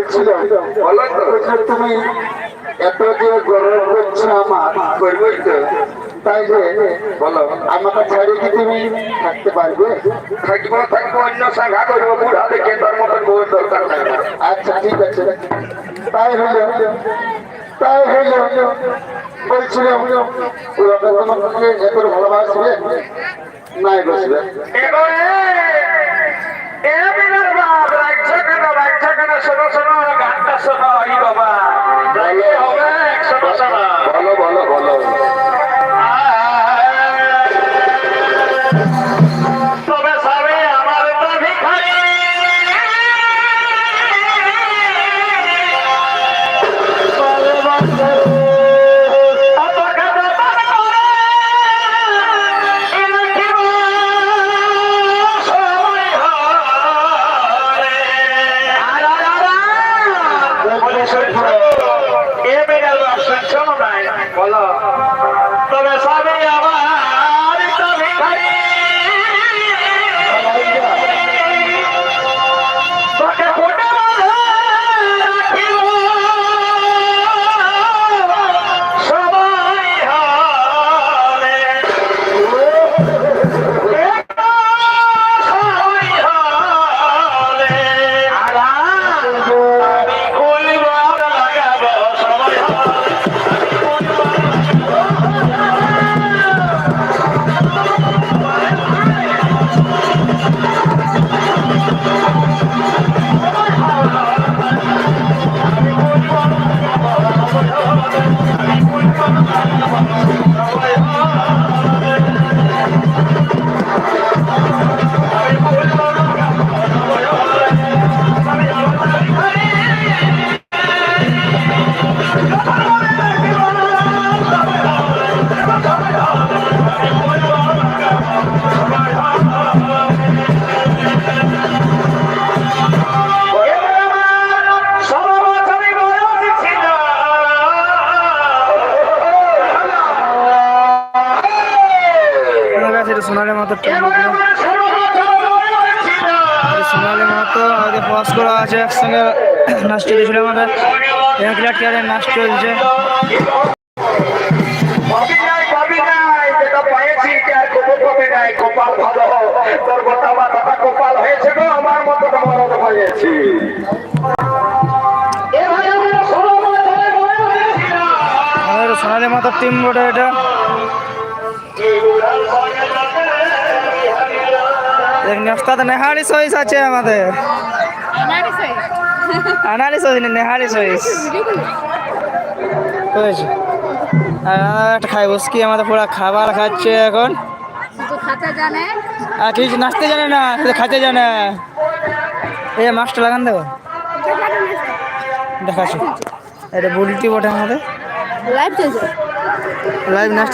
বলছিলাম তুমি এত যে গরম করছো আমার করবই তো, তাই যে বলো আমাকে ছাড়িয়ে কি তুমি থাকতে পারবে? থাকবো থাকবো, অন্য সাঙ্গা করবো, বুড়া দেখে তোর মতন বউয়ের দরকার নাই। আচ্ছা ঠিক আছে, তাই হলো তাই হলো। বলছিলাম তোমাকে এত ভালোবাসবে নাই বসবে শোনো শোনো, গানটা শোনো। বাবা বলো বলো বলো। তবে সবে আমার তো ভিখারি, বলো তবে সবে আমার তো ভিখারি, তোকে ফোটে রাখিব সবাই হলে, সবাই হলে আমি খুলব লাগাবো সবাই হলে। সোনালী মাহাতো সোনালী মাহাতো আমাদের পাস করা আছে, একসঙ্গে নাচ চলেছিল আমাদের, নাচ চলছে। সোনালী মাহাতোর টিম বটে এটা। ওস্তাদ নেহারি সহিস আছে আমাদের, আনারি সহিস না নেহারি সহিস একটা খাই বসকি আমাদের পুরা খাবার খাচ্ছে এখন, আর কিছু নাচতে জানে না, খাইতে জানে। এই মাছটা লাগান দেবো দেখাচ্ছি, এটা বুলটি বটে আমাদের লাইভ নাচতে